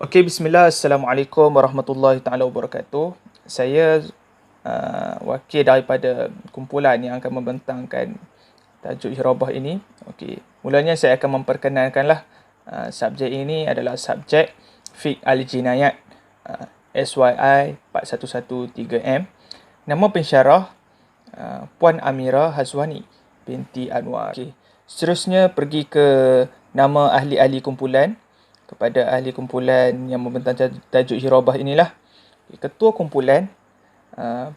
Okey, bismillah. Assalamualaikum warahmatullahi taala wabarakatuh. Saya wakil daripada kumpulan yang akan membentangkan tajuk hirabah ini. Okey, mulanya saya akan memperkenalkanlah subjek ini adalah subjek Fiqh Al-Jinayat SYI 4113M. Nama pensyarah Puan Amira Hazwani binti Anwar. Okey, seterusnya pergi ke nama ahli-ahli kumpulan. Kepada ahli kumpulan yang membentang tajuk hirabah inilah. Ketua kumpulan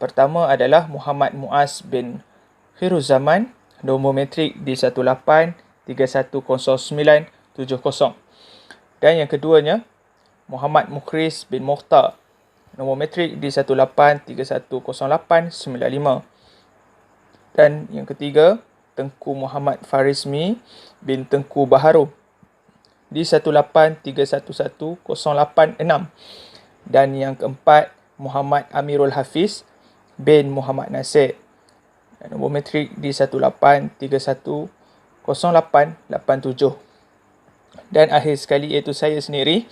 pertama adalah Muhammad Muaz bin Khairuzaman, nombor metrik D18310970. Dan yang keduanya Muhammad Mukhris bin Mokhtar, nombor metrik D18310895. Dan yang ketiga Tengku Muhammad Farizmi bin Tengku Baharum di 18311086. Dan yang keempat Muhammad Amirul Hafiz bin Muhammad Nasir, nombor metrik di 18310887. Dan akhir sekali iaitu saya sendiri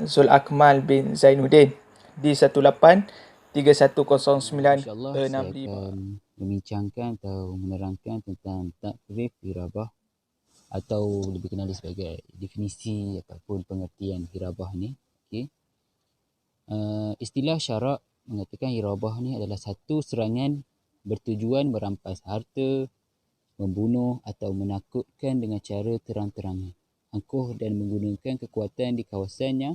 Zul Akmal bin Zainuddin di 18310965. InsyaAllah saya akan membincangkan atau menerangkan tentang takrif hirabah atau lebih kenali sebagai definisi ataupun pengertian hirabah ni. Okay. Istilah syarak mengatakan hirabah ni adalah satu serangan bertujuan merampas harta, membunuh atau menakutkan dengan cara terang-terangan, angkuh dan menggunakan kekuatan di kawasan yang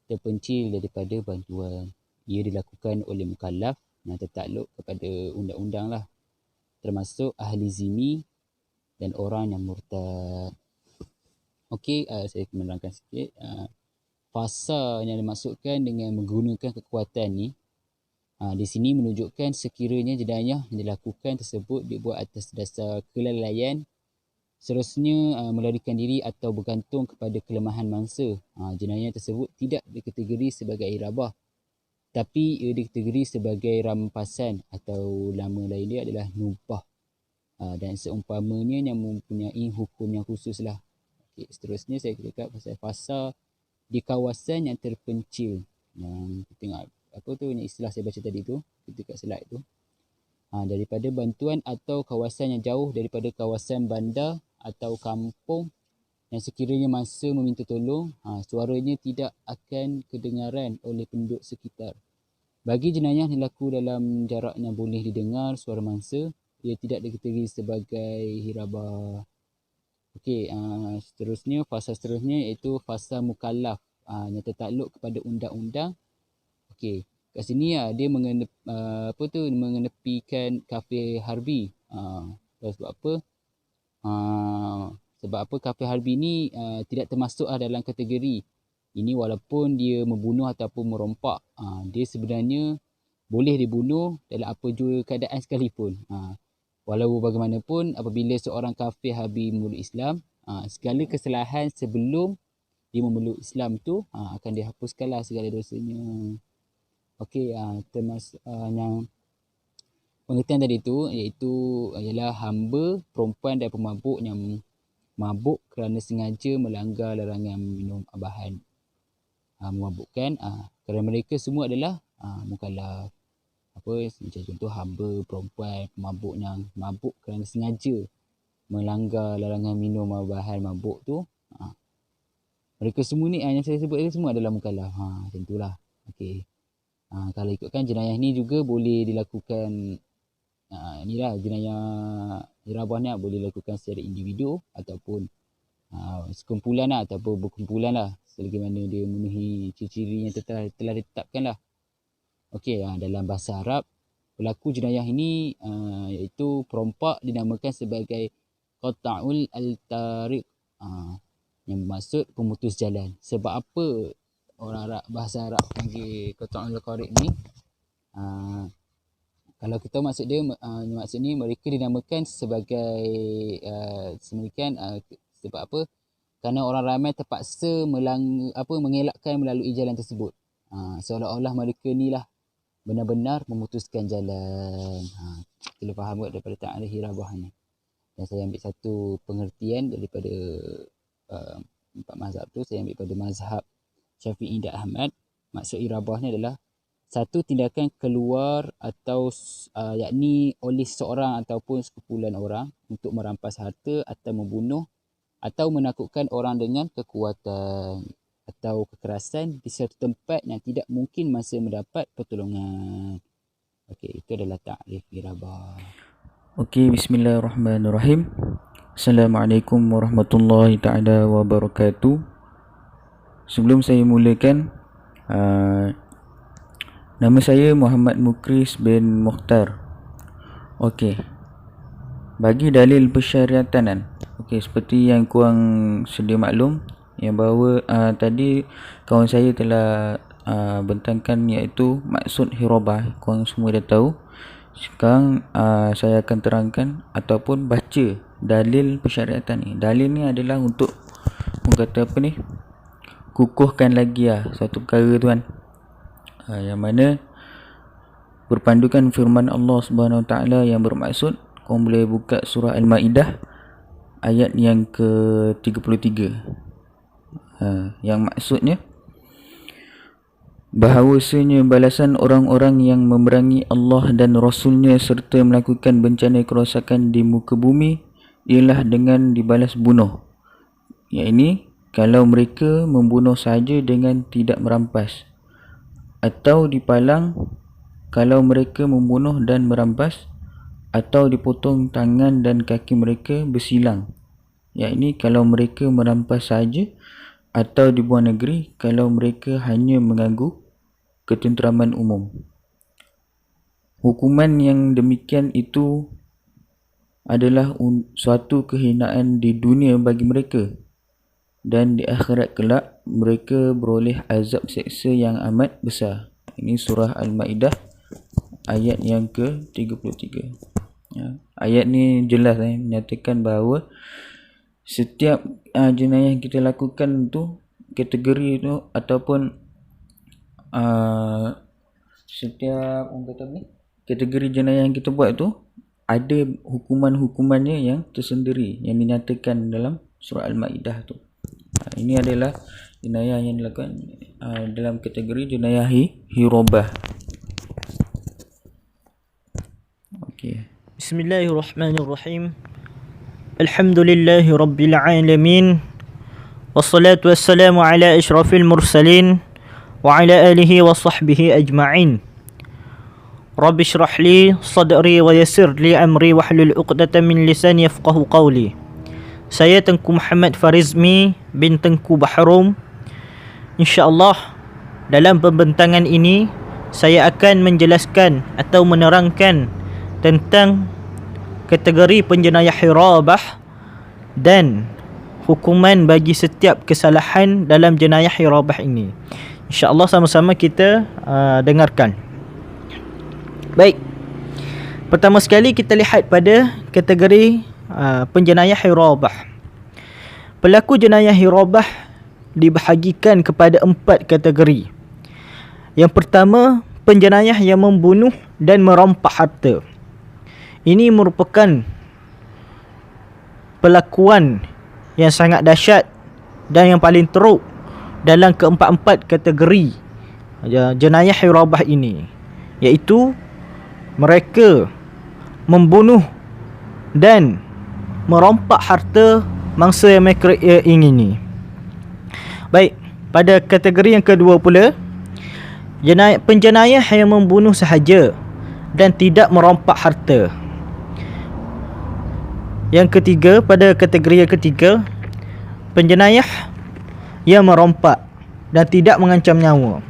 terpencil daripada bantuan. Ia dilakukan oleh mukallaf yang tertakluk kepada undang-undang lah, termasuk ahli zimmi dan orang yang murtad. Okey, saya akan menerangkan sikit. Fasa yang dimaksudkan dengan menggunakan kekuatan ni, di sini menunjukkan sekiranya jenayah yang dilakukan tersebut dibuat atas dasar kelalaian, seterusnya melarikan diri atau bergantung kepada kelemahan mangsa. Jenayah tersebut tidak dikategori sebagai hirabah, tapi ia dikategori sebagai rampasan atau nama lain dia adalah nubah. Dan seumpamanya yang mempunyai hukum yang khusus lah. Okay, seterusnya saya cakap pasal fasa di kawasan yang terpencil. Yang kita tengok apa tu yang istilah saya baca tadi tu, kita kat slide tu. Daripada bantuan atau kawasan yang jauh daripada kawasan bandar atau kampung yang sekiranya mangsa meminta tolong, suaranya tidak akan kedengaran oleh penduduk sekitar. Bagi jenayah yang berlaku dalam jarak yang boleh didengar suara mangsa, ia tidak dikategori sebagai hirabah. Okey, seterusnya, fasa seterusnya iaitu fasa mukallaf yang tertakluk kepada undang-undang. Okey, kat sini dia mengenepikan kafir harbi. Sebab apa? Sebab apa kafir harbi ni tidak termasuk dalam kategori ini walaupun dia membunuh ataupun merompak. Dia sebenarnya boleh dibunuh dalam apa jua keadaan sekalipun. Walau bagaimanapun apabila seorang kafir harbi memeluk Islam, segala kesalahan sebelum dia memeluk Islam tu akan dihapuskanlah segala dosanya. Okey, termasuk yang pengertian tadi tu iaitu ialah hamba, perempuan dan pemabuk yang mabuk kerana sengaja melanggar larangan minum bahan memabukkan, kerana mereka semua adalah mukallaf. Macam contoh hamba, perempuan, pemabuk yang mabuk kerana sengaja melanggar larangan minum bahan mabuk tu, mereka semua ni yang saya sebut tadi semua adalah mukallaf. Macam itulah. Okey. Kalau ikutkan jenayah ni juga boleh dilakukan, inilah jenayah hirabah ni boleh dilakukan secara individu ataupun sekumpulan lah, ataupun berkumpulan lah, selagi mana dia memenuhi ciri-ciri yang telah ditetapkan lah. Okey, dalam bahasa Arab, pelaku jenayah ini iaitu perompak dinamakan sebagai qata'ul al-tariq, yang bermaksud pemutus jalan. Sebab apa orang Arab, bahasa Arab panggil qata'ul al-tariq ni? Kalau kita maksud dia, maksud ni mereka dinamakan sebagai semedikian sebab apa? Kerana orang ramai terpaksa mengelakkan melalui jalan tersebut. Seolah-olah mereka ni lah benar-benar memutuskan jalan. Kita faham kot daripada ta'rif hirabah ni. Dan saya ambil satu pengertian daripada empat mazhab tu. Saya ambil pada mazhab Syafi'i dan Ahmad, maksud irabah ni adalah satu tindakan keluar atau yakni oleh seseorang ataupun sekumpulan orang untuk merampas harta atau membunuh atau menakutkan orang dengan kekuatan atau kekerasan di suatu tempat yang tidak mungkin masa mendapat pertolongan. Okey, itu adalah takrif irabah. Okey, bismillahirrahmanirrahim. Assalamualaikum warahmatullahi taala wabarakatuh. Sebelum saya mulakan, nama saya Muhammad Mukris bin Mukhtar. Okey. Bagi dalil persyariatan, seperti yang korang sedia maklum, yang bahawa tadi kawan saya telah bentangkan iaitu maksud hirabah. Korang semua dah tahu. Sekarang saya akan terangkan ataupun baca dalil persyariatan ni. Dalil ni adalah untuk kata apa ni, kukuhkan lagi satu perkara tu kan, yang mana berpandukan firman Allah Subhanahu Wa Taala yang bermaksud, korang boleh buka surah Al-Maidah ayat yang ke-33, yang maksudnya bahawasanya balasan orang-orang yang memerangi Allah dan Rasulnya serta melakukan bencana kerosakan di muka bumi ialah dengan dibalas bunuh, yakni kalau mereka membunuh sahaja dengan tidak merampas, atau dipalang kalau mereka membunuh dan merampas, atau dipotong tangan dan kaki mereka bersilang, yakni kalau mereka merampas sahaja, atau dibuang negeri kalau mereka hanya mengganggu ketenteraman umum. Hukuman yang demikian itu adalah suatu kehinaan di dunia bagi mereka, dan di akhirat kelak mereka beroleh azab seksa yang amat besar. Ini surah Al-Maidah ayat yang ke-33. Ayat ni jelas menyatakan bahawa setiap jenayah yang kita lakukan tu, kategori tu ataupun setiap kategori jenayah yang kita buat tu ada hukuman-hukumannya yang tersendiri yang dinyatakan dalam surah Al-Maidah tu. Ini adalah jenayah yang dilakukan dalam kategori jenayah hirabah. Okey. Bismillahirrahmanirrahim. Alhamdulillahi rabbil alamin. Wassalatu wassalamu ala asyrafil mursalin wa ala alihi wa sahbihi ajma'in. Rabbi shrah li sadri wa yassir li amri wahlul 'uqdatam min lisani yafqahu qawli. Saya Tengku Muhammad Farizmi bin Tengku Bahrum. InsyaAllah dalam pembentangan ini saya akan menjelaskan atau menerangkan tentang kategori penjenayah hirabah dan hukuman bagi setiap kesalahan dalam jenayah hirabah ini. InsyaAllah sama-sama kita dengarkan. Baik. Pertama sekali kita lihat pada kategori penjenayah hirabah. Pelaku jenayah hirabah dibahagikan kepada 4 kategori. Yang pertama, penjenayah yang membunuh dan merampas harta. Ini merupakan pelakuan yang sangat dahsyat dan yang paling teruk dalam keempat-empat kategori jenayah hirabah ini, iaitu mereka membunuh dan merampas harta mangsa yang mereka ingini. Baik, pada kategori yang kedua pula, penjenayah yang membunuh sahaja dan tidak merampas harta. Yang ketiga, pada kategori yang ketiga, penjenayah yang merampas dan tidak mengancam nyawa.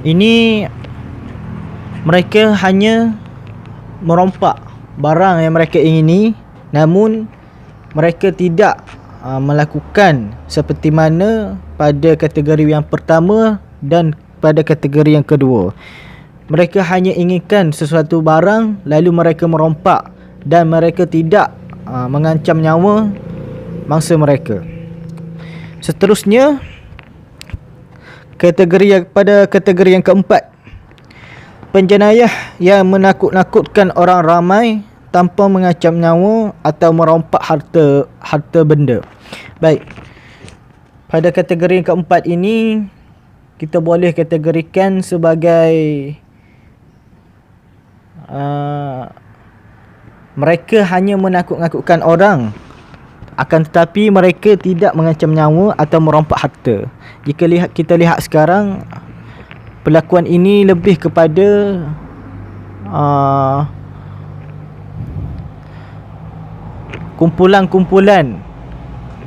Ini mereka hanya merampas barang yang mereka ingini, namun mereka tidak melakukan seperti mana pada kategori yang pertama dan pada kategori yang kedua. Mereka hanya inginkan sesuatu barang lalu mereka merampas dan mereka tidak mengancam nyawa mangsa mereka. Seterusnya, pada kategori yang keempat, penjenayah yang menakut-nakutkan orang ramai tanpa mengancam nyawa atau merampas harta benda. Baik. pada kategori yang keempat ini kita boleh kategorikan sebagai mereka hanya menakut-nakutkan orang, akan tetapi mereka tidak mengancam nyawa atau merompak harta. Jika kita lihat sekarang, perlakuan ini lebih kepada kumpulan-kumpulan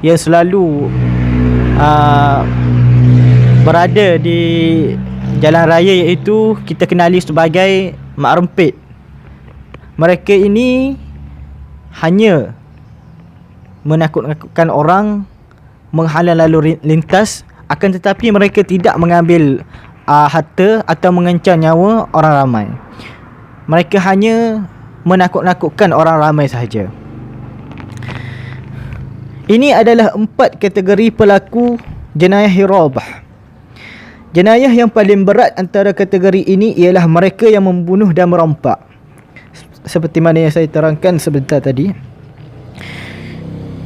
yang selalu berada di jalan raya, iaitu kita kenali sebagai mak rempit. Mereka ini hanya menakut-nakutkan orang, menghalang lalu lintas, akan tetapi mereka tidak mengambil harta atau mengancam nyawa orang ramai. Mereka hanya menakut-nakutkan orang ramai sahaja. Ini adalah 4 kategori pelaku jenayah hirabah. Jenayah yang paling berat antara kategori ini ialah mereka yang membunuh dan merompak, seperti mana yang saya terangkan sebentar tadi.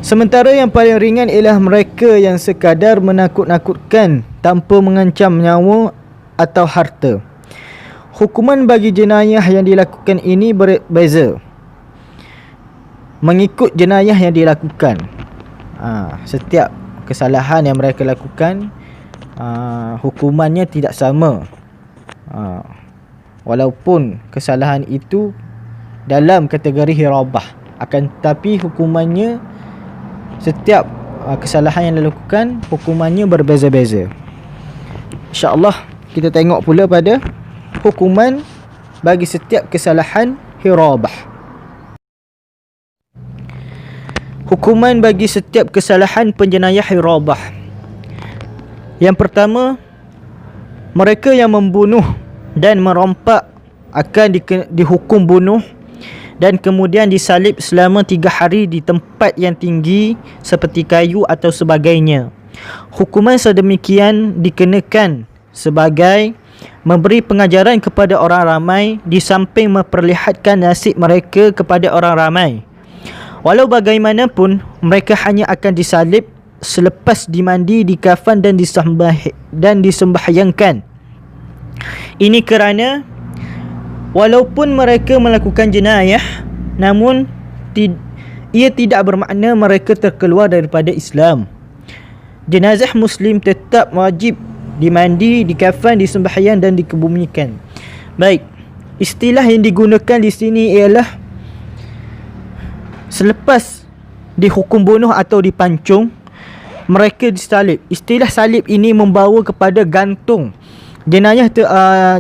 Sementara yang paling ringan ialah mereka yang sekadar menakut-nakutkan tanpa mengancam nyawa atau harta. Hukuman bagi jenayah yang dilakukan ini berbeza mengikut jenayah yang dilakukan. Setiap kesalahan yang mereka lakukan, hukumannya tidak sama, walaupun kesalahan itu dalam kategori hirabah, akan tetapi hukumannya, setiap kesalahan yang dilakukan, hukumannya berbeza-beza. InsyaAllah kita tengok pula pada hukuman bagi setiap kesalahan hirabah. Hukuman bagi setiap kesalahan penjenayah hirabah. Yang pertama, mereka yang membunuh dan merompak akan dihukum bunuh dan kemudian disalib selama 3 hari di tempat yang tinggi seperti kayu atau sebagainya. Hukuman sedemikian dikenakan sebagai memberi pengajaran kepada orang ramai, di samping memperlihatkan nasib mereka kepada orang ramai. Walau bagaimanapun, mereka hanya akan disalib selepas dimandi, dikafan dan disembahyangkan. Ini kerana walaupun mereka melakukan jenayah, namun ia tidak bermakna mereka terkeluar daripada Islam. Jenazah Muslim tetap wajib dimandi, dikafan, disembahyang dan dikebumikan. Baik, istilah yang digunakan di sini ialah selepas dihukum bunuh atau dipancung, mereka disalib. Istilah salib ini membawa kepada gantung.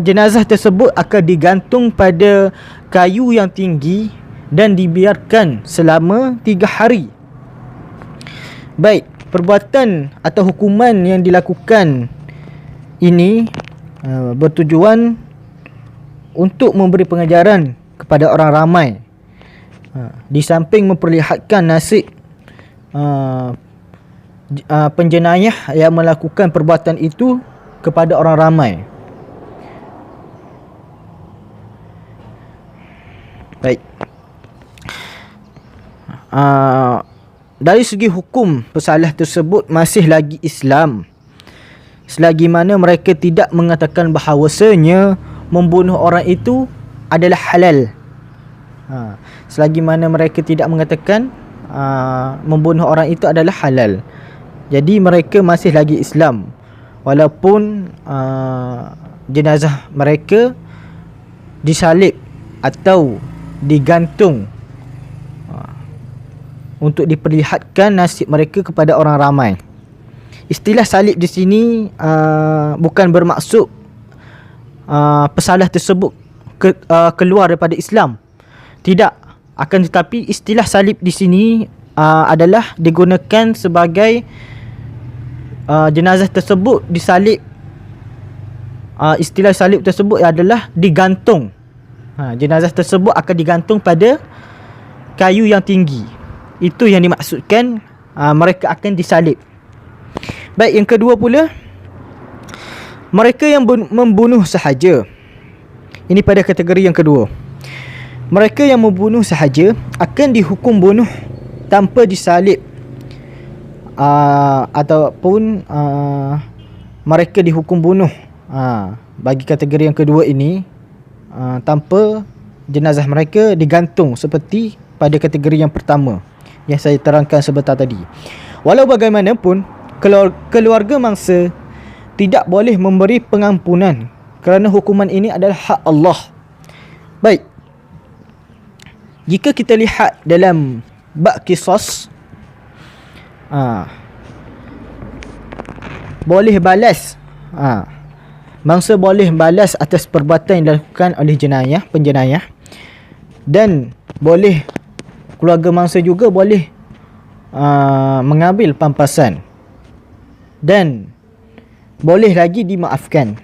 Jenazah tersebut akan digantung pada kayu yang tinggi dan dibiarkan selama 3 hari. Baik, perbuatan atau hukuman yang dilakukan ini bertujuan untuk memberi pengajaran kepada orang ramai, di samping memperlihatkan nasib penjenayah yang melakukan perbuatan itu kepada orang ramai. Baik. Dari segi hukum, pesalah tersebut masih lagi Islam, selagi mana mereka tidak mengatakan bahawasanya membunuh orang itu adalah halal. Selagi mana mereka tidak mengatakan membunuh orang itu adalah halal, jadi mereka masih lagi Islam, walaupun jenazah mereka disalib atau digantung untuk diperlihatkan nasib mereka kepada orang ramai. Istilah salib di sini bukan bermaksud pesalah tersebut keluar daripada Islam. Tidak, akan tetapi istilah salib di sini adalah digunakan sebagai jenazah tersebut disalib. Istilah salib tersebut adalah digantung. Jenazah tersebut akan digantung pada kayu yang tinggi. Itu yang dimaksudkan mereka akan disalib. Baik, yang kedua pula, mereka yang membunuh sahaja. Ini pada kategori yang kedua. Mereka yang membunuh sahaja akan dihukum bunuh tanpa disalib ataupun mereka dihukum bunuh bagi kategori yang kedua ini, tanpa jenazah mereka digantung seperti pada kategori yang pertama yang saya terangkan sebentar tadi. Walau bagaimanapun, keluarga mangsa tidak boleh memberi pengampunan kerana hukuman ini adalah hak Allah. Baik, jika kita lihat dalam bab qisas, boleh balas, mangsa boleh balas atas perbuatan yang dilakukan oleh penjenayah, dan boleh keluarga mangsa juga boleh mengambil pampasan dan boleh lagi dimaafkan.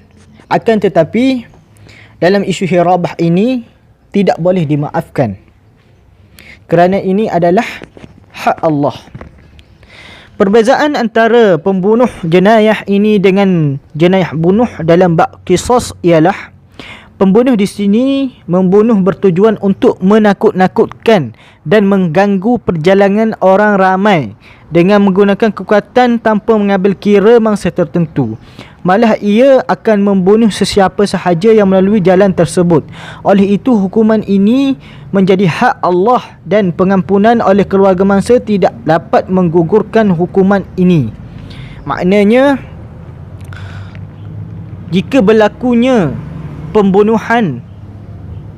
Akan tetapi dalam isu hirabah ini tidak boleh dimaafkan kerana ini adalah hak Allah. Perbezaan antara pembunuh jenayah ini dengan jenayah bunuh dalam bab qisas ialah pembunuh di sini membunuh bertujuan untuk menakut-nakutkan dan mengganggu perjalanan orang ramai dengan menggunakan kekuatan tanpa mengambil kira mangsa tertentu. Malah ia akan membunuh sesiapa sahaja yang melalui jalan tersebut. Oleh itu hukuman ini menjadi hak Allah dan pengampunan oleh keluarga mangsa tidak dapat menggugurkan hukuman ini. Maknanya, jika berlakunya pembunuhan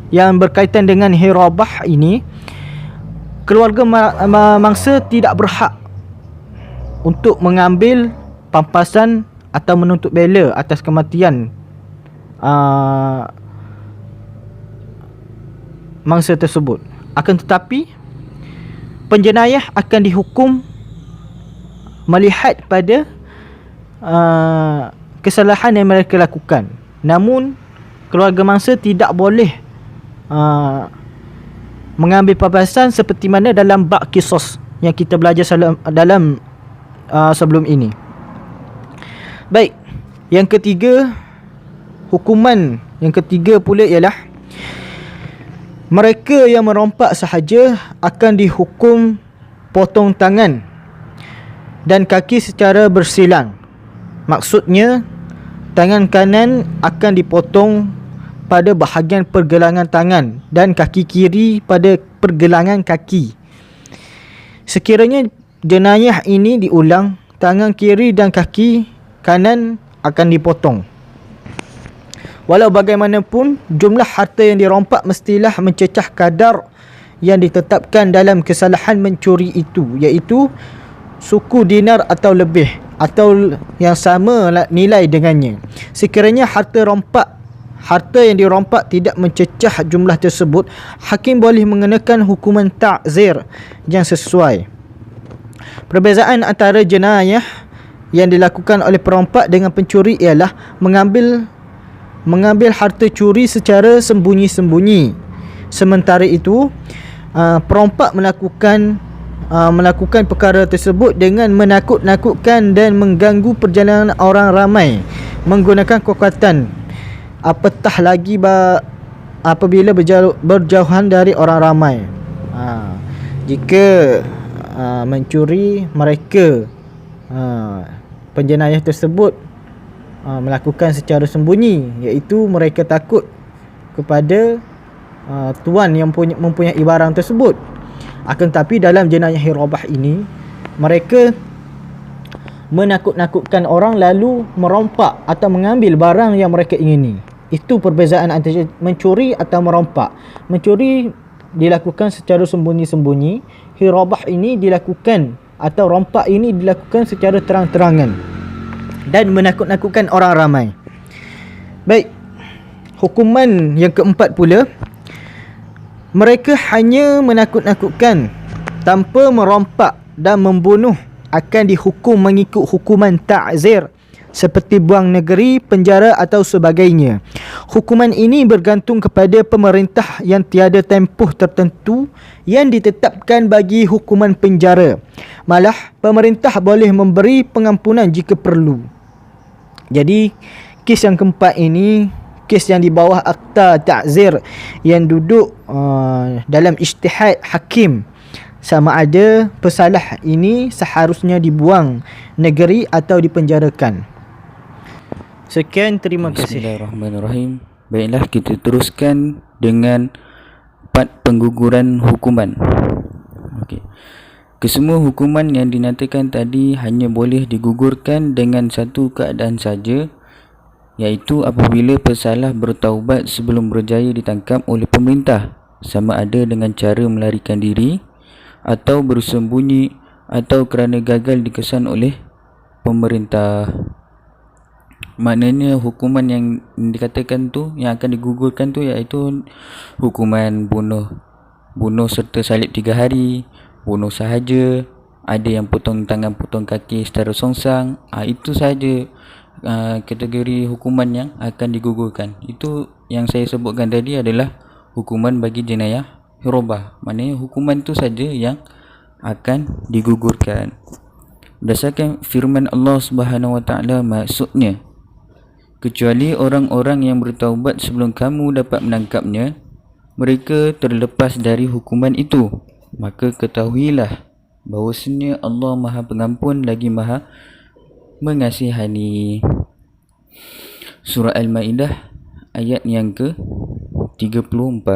yang berkaitan dengan hirabah ini, keluarga mangsa tidak berhak untuk mengambil pampasan atau menuntut bela atas kematian mangsa tersebut. Akan tetapi penjenayah akan dihukum melihat pada kesalahan yang mereka lakukan. Namun keluarga mangsa tidak boleh mengambil pampasan seperti mana dalam bab qisas yang kita belajar dalam sebelum ini. Baik, yang ketiga, hukuman yang ketiga pula ialah mereka yang merompak sahaja akan dihukum potong tangan dan kaki secara bersilang. Maksudnya, tangan kanan akan dipotong pada bahagian pergelangan tangan dan kaki kiri pada pergelangan kaki. Sekiranya jenayah ini diulang, tangan kiri dan kaki kanan akan dipotong. Walau bagaimanapun, jumlah harta yang dirompak mestilah mencecah kadar yang ditetapkan dalam kesalahan mencuri itu, iaitu suku dinar atau lebih, atau yang sama nilai dengannya. Sekiranya harta yang dirompak tidak mencecah jumlah tersebut, hakim boleh mengenakan hukuman ta'zir yang sesuai. Perbezaan antara jenayah yang dilakukan oleh perompak dengan pencuri ialah mengambil harta curi secara sembunyi-sembunyi. Sementara itu, perompak melakukan perkara tersebut dengan menakut-nakutkan dan mengganggu perjalanan orang ramai menggunakan kekuatan, apatah lagi apabila berjauhan dari orang ramai. Jika mencuri, mereka penjenayah tersebut melakukan secara sembunyi, iaitu mereka takut kepada tuan yang mempunyai barang tersebut. Akan tetapi dalam jenayah hirabah ini, mereka menakut-nakutkan orang lalu merompak atau mengambil barang yang mereka ingini. Itu perbezaan antara mencuri atau merompak. Mencuri dilakukan secara sembunyi-sembunyi, hirabah ini dilakukan atau rompak ini dilakukan secara terang-terangan dan menakut-nakutkan orang ramai. Baik, hukuman yang keempat pula, mereka hanya menakut-nakutkan tanpa merompak dan membunuh akan dihukum mengikut hukuman ta'zir seperti buang negeri, penjara atau sebagainya. Hukuman ini bergantung kepada pemerintah yang tiada tempoh tertentu yang ditetapkan bagi hukuman penjara. Malah, pemerintah boleh memberi pengampunan jika perlu. Jadi, kes yang keempat ini, kes yang di bawah akta ta'zir yang duduk dalam ijtihad hakim sama ada pesalah ini seharusnya dibuang negeri atau dipenjarakan. Sekian, terima kasih. Bismillahirrahmanirrahim. Baiklah, kita teruskan dengan part pengguguran hukuman. Okey. Kesemua hukuman yang dinatakan tadi hanya boleh digugurkan dengan satu keadaan saja, iaitu apabila pesalah bertaubat sebelum berjaya ditangkap oleh pemerintah, sama ada dengan cara melarikan diri atau bersembunyi atau kerana gagal dikesan oleh pemerintah. Maknanya hukuman yang dikatakan tu, yang akan digugurkan tu, iaitu hukuman bunuh serta salib 3 hari, bunuh sahaja, ada yang potong tangan potong kaki secara songsang. Itu sahaja kategori hukuman yang akan digugurkan. Itu yang saya sebutkan tadi adalah hukuman bagi jenayah hirabah. Maknanya hukuman tu saja yang akan digugurkan. Berdasarkan firman Allah Subhanahu Wa Taala, maksudnya kecuali orang-orang yang bertaubat sebelum kamu dapat menangkapnya, mereka terlepas dari hukuman itu. Maka ketahuilah bahawasanya Allah Maha Pengampun lagi Maha Mengasihani. Surah Al-Maidah ayat yang ke-34.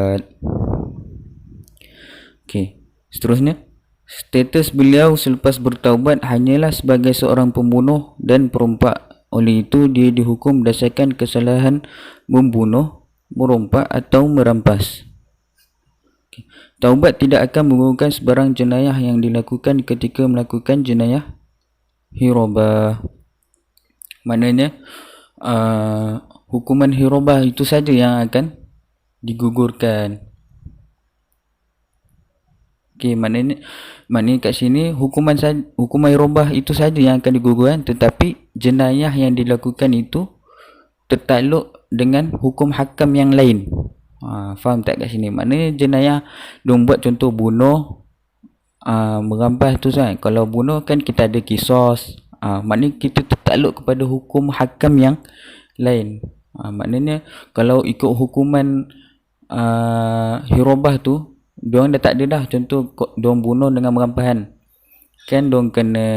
Okey, seterusnya, status beliau selepas bertaubat hanyalah sebagai seorang pembunuh dan perompak. Oleh itu dia dihukum berdasarkan kesalahan membunuh, merompak atau merampas. Taubat tidak akan menggugurkan sebarang jenayah yang dilakukan ketika melakukan jenayah hirabah. Maknanya hukuman hirabah itu saja yang akan digugurkan. Okey, maknanya kat sini hukuman hirabah itu saja yang akan digugurkan, tetapi jenayah yang dilakukan itu tertakluk dengan hukum hakam yang lain. Faham tak kat sini? Maknanya jenayah diorang buat contoh bunuh, merampas tu kan. Kalau bunuh kan kita ada kisos. Maknanya kita tertakluk kepada hukum hakam yang lain. Maknanya kalau ikut hukuman hirabah tu, diorang dah tak ada dah. Contoh diorang bunuh dengan merampasan, kan diorang kena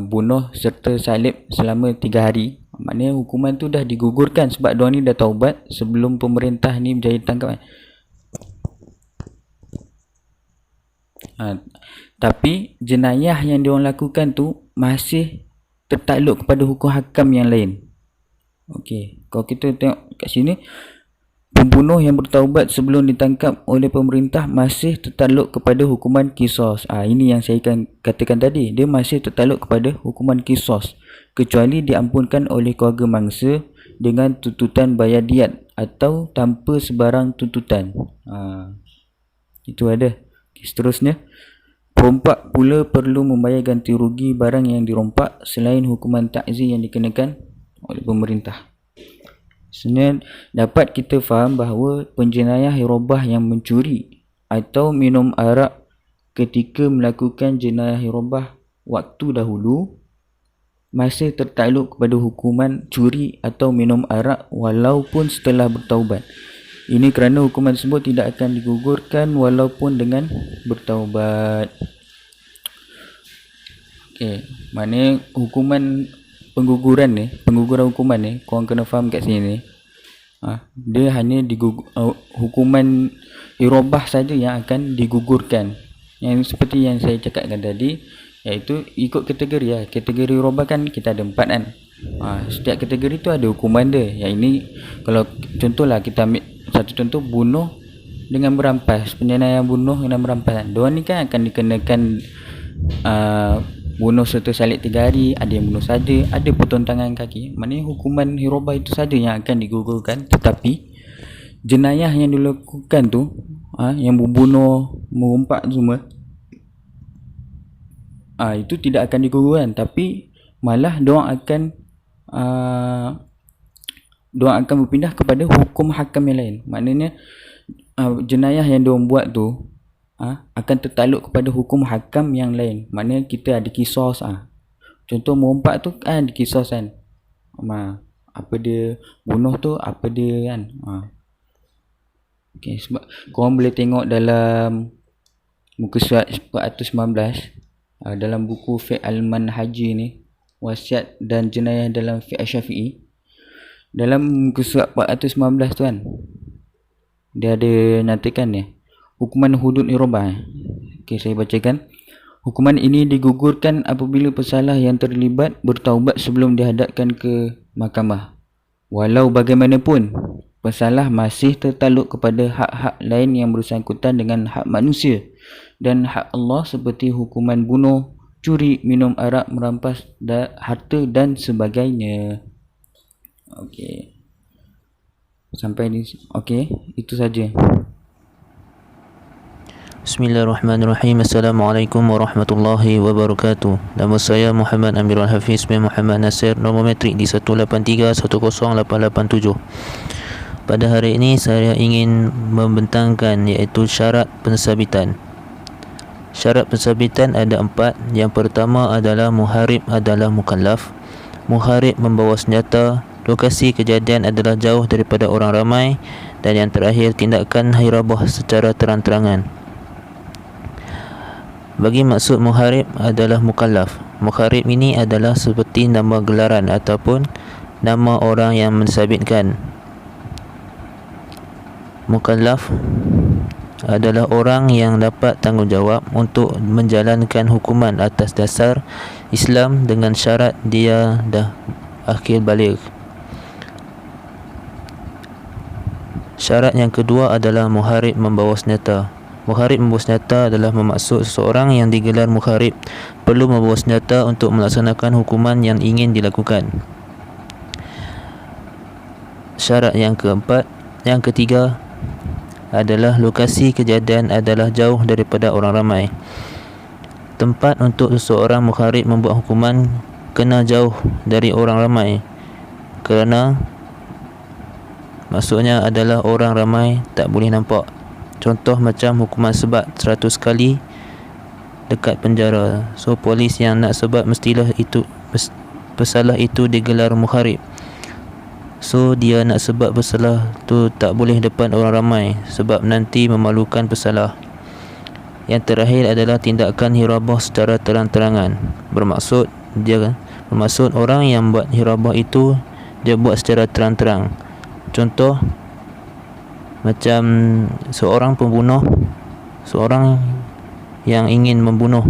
bunuh serta salib selama 3 hari. Maknanya hukuman tu dah digugurkan sebab diorang ni dah taubat sebelum pemerintah ni berjaya tangkap. Tapi jenayah yang diorang lakukan tu masih tertakluk kepada hukum hakam yang lain. Okey, kalau kita tengok kat sini, pembunuh yang bertaubat sebelum ditangkap oleh pemerintah masih tertakluk kepada hukuman kisos. Ini yang saya katakan tadi, dia masih tertakluk kepada hukuman kisos, kecuali diampunkan oleh keluarga mangsa dengan tuntutan bayar diat atau tanpa sebarang tuntutan. Itu ada. Seterusnya, perompak pula perlu membayar ganti rugi barang yang dirompak selain hukuman ta'zir yang dikenakan oleh pemerintah. Sebenarnya dapat kita faham bahawa penjenayah hirabah yang mencuri atau minum arak ketika melakukan jenayah hirabah waktu dahulu masih tertakluk kepada hukuman curi atau minum arak walaupun setelah bertaubat. Ini kerana hukuman tersebut tidak akan digugurkan walaupun dengan bertaubat. Okey, maknanya hukuman pengguguran hukuman ni, korang kena faham kat sini ni. Dia hanya hukuman hirabah saja yang akan digugurkan. Yang seperti yang saya cakapkan tadi, iaitu ikut kategori Kategori hirabah kan kita ada 4 kan. Setiap kategori tu ada hukuman dia. Yang ini kalau contohlah kita ambil satu contoh, bunuh dengan merampas, penjenayah bunuh dengan merampas. Diorang ni kan akan dikenakan bunuh serta salib 3 hari, ada yang bunuh saja, ada potong tangan kaki. Maknanya hukuman hirabah itu saja yang akan digugurkan. Tetapi jenayah yang dilakukan tu, yang membunuh, merompak semua, itu tidak akan digugurkan, tapi malah diorang akan berpindah kepada hukum hakam yang lain. Maknanya jenayah yang diorang buat tu akan tertakluk kepada hukum hakam yang lain. Maknanya kita ada kisos. Contoh merompak tu kan ada kisos kan. Apa dia bunuh tu, apa dia kan. Okay, sebab korang boleh tengok dalam muka surat 419 dalam buku Fiqh Al-Manhaji ni, wasiat dan jenayah dalam Fiqh Syafi'i. Dalam muka surat 419 tu kan, dia ada nyatakan ni hukuman hudud hirabah. Okey, saya bacakan. Hukuman ini digugurkan apabila pesalah yang terlibat bertaubat sebelum dihadapkan ke mahkamah. Walau bagaimanapun, pesalah masih tertakluk kepada hak-hak lain yang bersangkutan dengan hak manusia dan hak Allah seperti hukuman bunuh, curi, minum arak, merampas harta dan sebagainya. Okey. Sampai di itu saja. Bismillahirrahmanirrahim. Assalamualaikum warahmatullahi wabarakatuh. Nama saya Muhammad Amirul Hafiz bin Muhammad Nasir, nombor metrik di 183108887. Pada hari ini saya ingin membentangkan iaitu syarat pensabitan. Syarat pensabitan ada 4. Yang pertama adalah muharib adalah mukallaf. Muharib membawa senjata. Lokasi kejadian adalah jauh daripada orang ramai. Dan yang terakhir, tindakan hirabah secara terang-terangan. Bagi maksud muharib adalah mukallaf. Muharib ini adalah seperti nama gelaran ataupun nama orang yang mensabitkan. Mukallaf adalah orang yang dapat tanggungjawab untuk menjalankan hukuman atas dasar Islam dengan syarat dia dah akil baligh. Syarat yang kedua adalah muharib membawa senjata. Muharib membawa senjata adalah bermaksud seseorang yang digelar muharib perlu membawa senjata untuk melaksanakan hukuman yang ingin dilakukan. Syarat yang ketiga adalah lokasi kejadian adalah jauh daripada orang ramai. Tempat untuk seseorang muharib membuat hukuman kena jauh dari orang ramai, kerana maksudnya adalah orang ramai tak boleh nampak. Contoh macam hukuman sebat 100 kali dekat penjara. So polis yang nak sebat mestilah itu pesalah itu digelar muharib. So dia nak sebat pesalah tu tak boleh depan orang ramai sebab nanti memalukan pesalah. Yang terakhir adalah tindakan hirabah secara terang-terangan. Bermaksud orang yang buat hirabah itu dia buat secara terang-terang. Contoh macam seorang pembunuh, seorang yang ingin membunuh,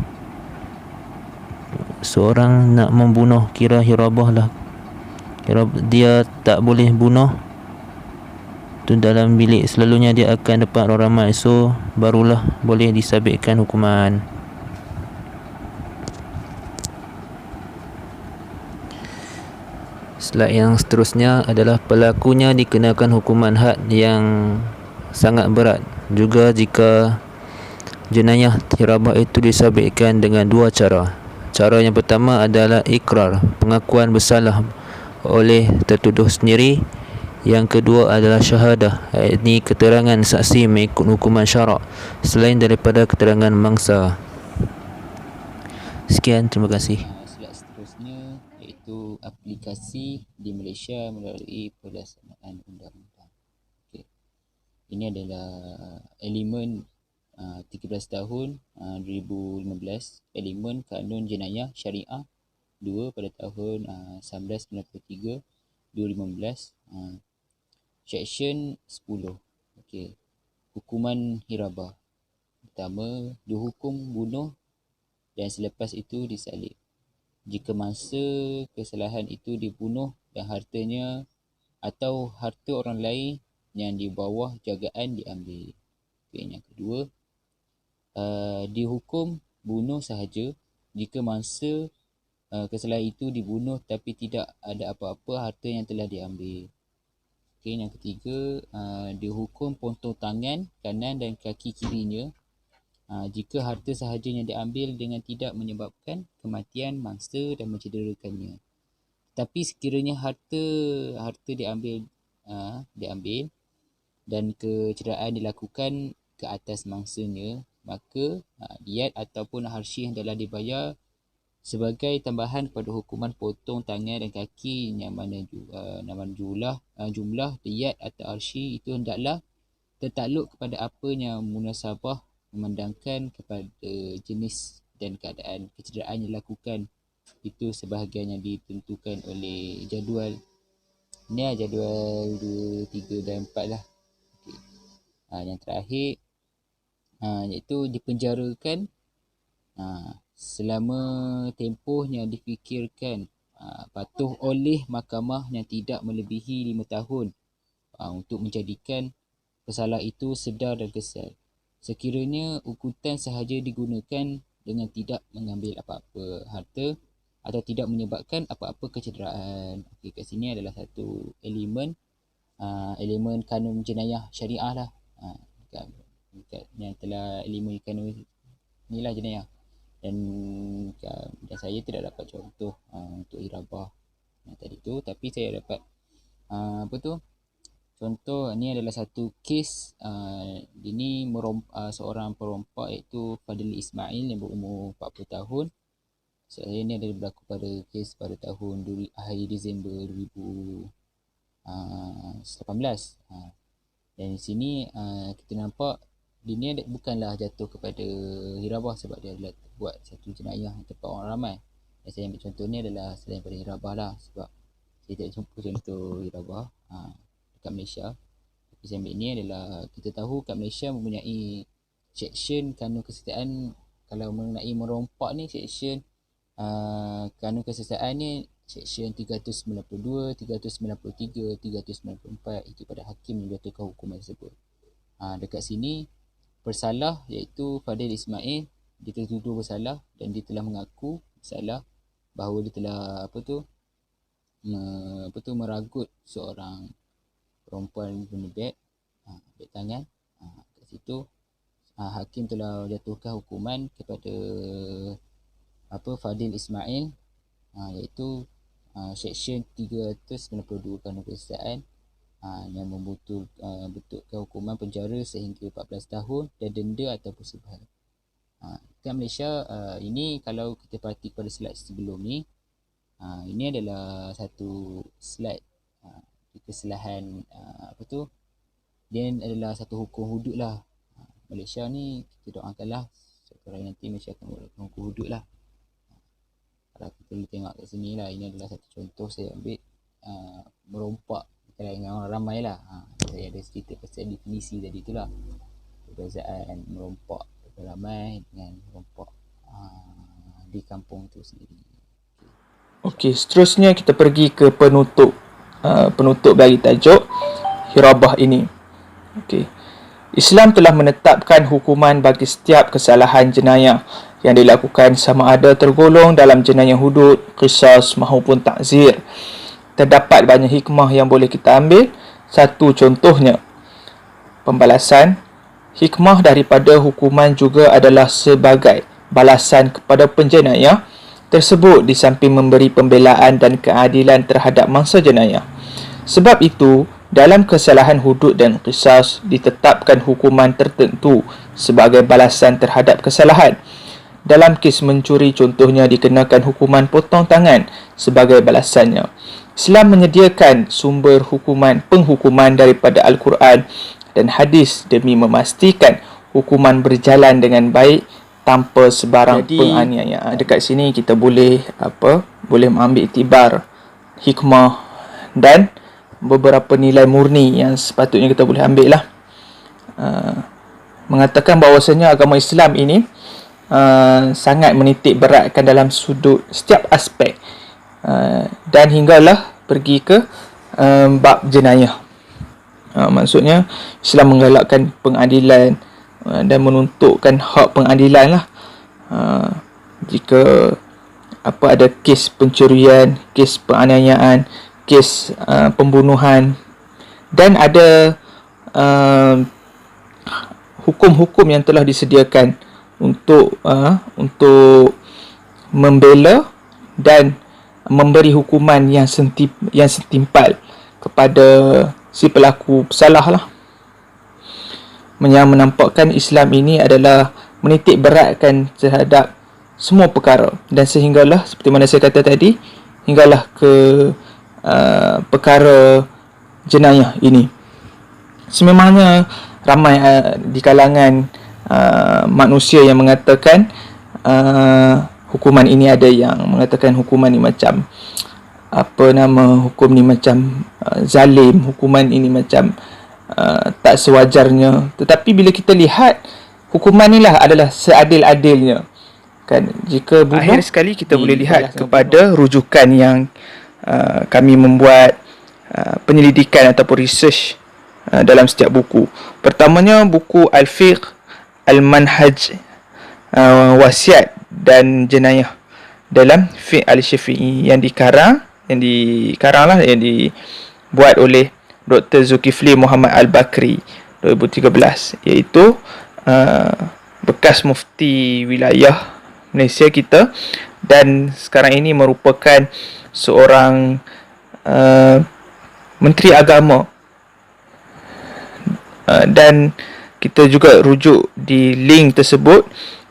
seorang nak membunuh, kira hirabah lah. Dia tak boleh bunuh tu dalam bilik, selalunya dia akan depan orang ramai. So barulah boleh disabitkan hukuman. Slide yang seterusnya adalah pelakunya dikenakan hukuman had yang sangat berat juga jika jenayah hirabah itu disabitkan dengan 2 cara. Cara yang pertama adalah ikrar, pengakuan bersalah oleh tertuduh sendiri. Yang kedua adalah syahadah, iaitu keterangan saksi mengikut hukuman syarak selain daripada keterangan mangsa. Sekian, terima kasih. Slide seterusnya iaitu aplikasi di Malaysia melalui pelaksanaan undang-undang. Okay. Ini adalah elemen 13 tahun 2015, elemen Kanun Jenayah Syariah 2 pada tahun 1993 2015, Section 10. Okey. Hukuman hirabah. Pertama, dihukum bunuh dan selepas itu disalib. Jika masa kesalahan itu dibunuh dan hartanya atau harta orang lain yang di bawah jagaan diambil. Okay, yang kedua, dihukum bunuh sahaja jika masa kesalahan itu dibunuh tapi tidak ada apa-apa harta yang telah diambil. Okay, yang ketiga, dihukum potong tangan kanan dan kaki kirinya jika harta sahaja yang diambil dengan tidak menyebabkan kematian mangsa dan mencederakannya. Tapi sekiranya harta diambil dan kecederaan dilakukan ke atas mangsanya, maka diat ataupun harsyih yang telah dibayar sebagai tambahan kepada hukuman potong tangan dan kaki yang mana jumlah diat atau harsyih itu hendaklah tertakluk kepada apa yang munasabah memandangkan kepada jenis dan keadaan kecederaan yang dilakukan. Itu sebahagian yang ditentukan oleh jadual. Ni lah jadual 2, 3 dan 4 lah. Okay. Yang terakhir iaitu dipenjarakan selama tempoh yang difikirkan patuh oleh mahkamah yang tidak melebihi 5 tahun untuk menjadikan pesalah itu sedar dan kesal. Sekiranya ukutan sahaja digunakan dengan tidak mengambil apa-apa harta atau tidak menyebabkan apa-apa kecederaan. Okey, kat sini adalah satu elemen elemen kanun jenayah syariah lah. Dekat yang telah elemen kanun inilah jenayah. Dan saya tidak dapat contoh untuk irabah yang tadi tu, tapi saya dapat contoh ni adalah satu kes ini seorang perompak iaitu Fadil Ismail yang berumur 40 tahun. Saya ni ada berlaku pada kes pada tahun akhir Disember 2018. Dan di sini kita nampak dia ni bukanlah jatuh kepada hirabah sebab dia adalah buat satu jenayah yang tempat orang ramai. Dan saya ambil contoh ni adalah selain pada hirabah lah, sebab saya tidak jumpa contoh hirabah dekat Malaysia. Tapi saya ambil ni adalah, kita tahu kat Malaysia mempunyai seksyen kanun keseksaan. Kalau mengenai merompak ni, seksyen kanun keseksaan ni seksyen 392, 393, 394, itu pada hakim menjatuhkan hukuman tersebut. Dekat sini bersalah iaitu Fadil Ismail, dia tertuduh bersalah dan dia telah mengaku bersalah bahawa dia telah meragut seorang perempuan guna beg tangan. Kat situ hakim telah jatuhkan hukuman kepada Fadil Ismail iaitu seksyen 392 kanun keseksaan yang bentukkan hukuman penjara sehingga 14 tahun dan denda ataupun subhan. Kat Malaysia ini kalau kita perhati pada slide sebelum ni, ini adalah satu slide kesalahan dia adalah satu hukum hudud lah. Malaysia ni kita doakanlah sekarang nanti Malaysia akan buat hukum hudud lah. Kalau kita boleh tengok kat sini lah, ini adalah satu contoh saya ambil merompak dengan orang ramai lah. Saya ada cerita pasal definisi tadi tu lah, perbezaan merompak ramai dengan merompak di kampung tu sendiri. Okey, seterusnya kita pergi ke penutup. Penutup bagi tajuk hirabah ini. Okey. Islam telah menetapkan hukuman bagi setiap kesalahan jenayah yang dilakukan sama ada tergolong dalam jenayah hudud, qisas maupun ta'zir. Terdapat banyak hikmah yang boleh kita ambil. Satu contohnya, pembalasan. Hikmah daripada hukuman juga adalah sebagai balasan kepada penjenayah tersebut di samping memberi pembelaan dan keadilan terhadap mangsa jenayah. Sebab itu, dalam kesalahan hudud dan qisas ditetapkan hukuman tertentu sebagai balasan terhadap kesalahan. Dalam kes mencuri contohnya dikenakan hukuman potong tangan sebagai balasannya. Islam menyediakan sumber penghukuman daripada Al-Quran dan hadis demi memastikan hukuman berjalan dengan baik tanpa sebarang penganiayaan. Dekat sini kita boleh mengambil iktibar hikmah dan beberapa nilai murni yang sepatutnya kita boleh ambil lah. Mengatakan bahawasanya agama Islam ini sangat menitik beratkan dalam sudut setiap aspek dan hinggalah pergi ke bab jenayah. Maksudnya Islam menggalakkan pengadilan dan menuntukkan hak pengadilan lah. Jika ada kes pencurian, kes penganiayaan, kes pembunuhan, dan ada hukum-hukum yang telah disediakan untuk membela dan memberi hukuman yang setimpal kepada si pelaku bersalah lah. Yang menampakkan Islam ini adalah menitik beratkan terhadap semua perkara, dan sehinggalah seperti mana saya kata tadi, hinggalah ke perkara jenayah ini. Sememangnya ramai di kalangan manusia yang mengatakan hukuman ini, ada yang mengatakan hukuman ni macam hukum ni macam zalim, hukuman ini macam tak sewajarnya. Tetapi bila kita lihat, hukuman inilah adalah seadil-adilnya. Kan, jika bunuh, akhir sekali kita boleh lihat kepada rujukan yang kami membuat penyelidikan ataupun research dalam setiap buku. Pertamanya buku Al-Fiqh Al-Manhaj, Wasiat dan Jenayah dalam Fiqh Al-Syafi'i, yang dibuat oleh Dr. Zulkifli Muhammad Al-Bakri 2013, iaitu bekas mufti wilayah Malaysia kita, dan sekarang ini merupakan seorang Menteri Agama. Dan kita juga rujuk di link tersebut,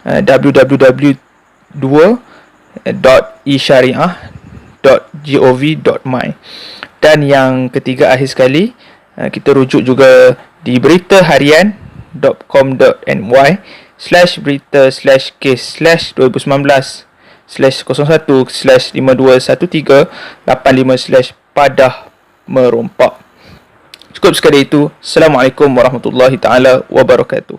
www.ishariah.gov.my. Dan yang ketiga, akhir sekali, kita rujuk juga di beritaHarian.com.my/berita/case/berita/01/521385/Padah Merompak. Cukup sekadar itu. Assalamualaikum warahmatullahi taala wabarakatuh.